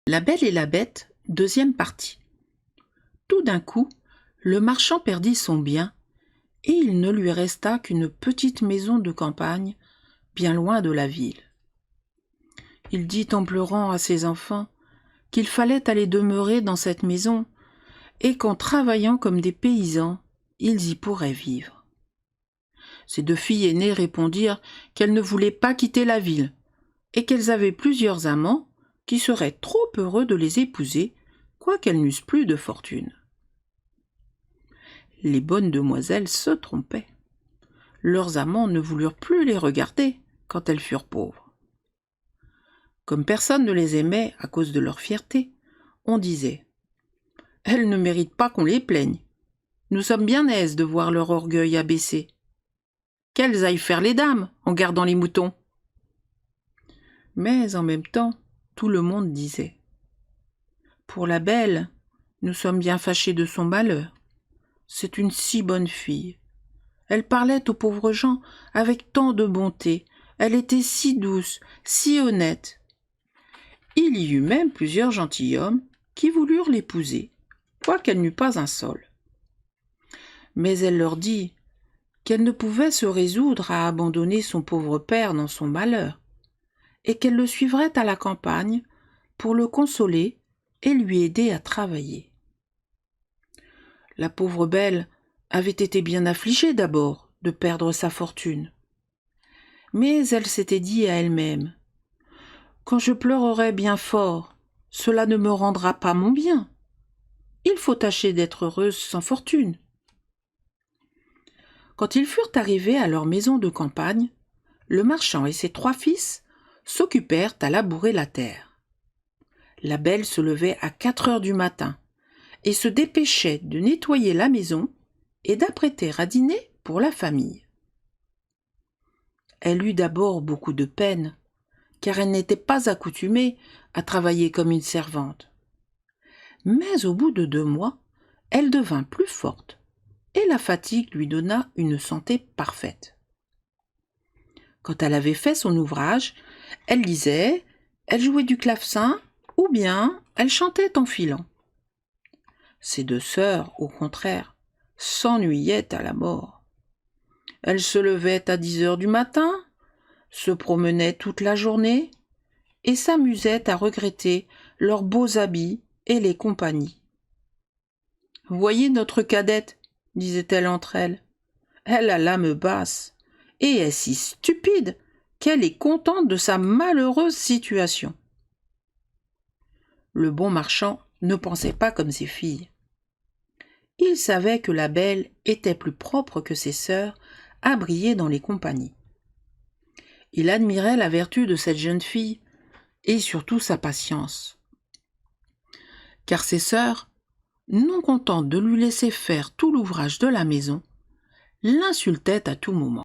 La Belle et la Bête, deuxième partie. Tout d'un coup, le marchand perdit son bien, et il ne lui resta qu'une petite maison de campagne, bien loin de la ville. Il dit en pleurant à ses enfants qu'il fallait aller demeurer dans cette maison, et qu'en travaillant comme des paysans, ils y pourraient vivre. Ses deux filles aînées répondirent qu'elles ne voulaient pas quitter la ville, et qu'elles avaient plusieurs amants qui seraient trop heureux de les épouser, quoiqu'elles n'eussent plus de fortune. Les bonnes demoiselles se trompaient. Leurs amants ne voulurent plus les regarder quand elles furent pauvres. Comme personne ne les aimait à cause de leur fierté, on disait « Elles ne méritent pas qu'on les plaigne. Nous sommes bien aises de voir leur orgueil abaissé. Qu'elles aillent faire les dames en gardant les moutons. » Mais en même temps, tout le monde disait « Pour la Belle, nous sommes bien fâchés de son malheur. C'est une si bonne fille. Elle parlait aux pauvres gens avec tant de bonté. Elle était si douce, si honnête. » Il y eut même plusieurs gentilshommes qui voulurent l'épouser, quoiqu'elle n'eût pas un sol. Mais elle leur dit qu'elle ne pouvait se résoudre à abandonner son pauvre père dans son malheur, et qu'elle le suivrait à la campagne pour le consoler et lui aider à travailler. La pauvre Belle avait été bien affligée d'abord de perdre sa fortune. Mais elle s'était dit à elle-même « Quand je pleurerai bien fort, cela ne me rendra pas mon bien. Il faut tâcher d'être heureuse sans fortune. » Quand ils furent arrivés à leur maison de campagne, le marchand et ses 3 fils s'occupèrent à labourer la terre. La Belle se levait à 4 heures du matin et se dépêchait de nettoyer la maison et d'apprêter à dîner pour la famille. Elle eut d'abord beaucoup de peine, car elle n'était pas accoutumée à travailler comme une servante. Mais au bout de 2 mois, elle devint plus forte, et la fatigue lui donna une santé parfaite. Quand elle avait fait son ouvrage, elle lisait, elle jouait du clavecin, ou bien elle chantait en filant. Ses 2 sœurs, au contraire, s'ennuyaient à la mort. Elles se levaient à 10 heures du matin, se promenaient toute la journée et s'amusaient à regretter leurs beaux habits et les compagnies. « Voyez notre cadette, » disaient-elles entre elles. « Elle a l'âme basse et est si stupide qu'elle est contente de sa malheureuse situation. » Le bon marchand ne pensait pas comme ses filles. Il savait que la Belle était plus propre que ses sœurs à briller dans les compagnies. Il admirait la vertu de cette jeune fille et surtout sa patience. Car ses sœurs, non contentes de lui laisser faire tout l'ouvrage de la maison, l'insultaient à tout moment.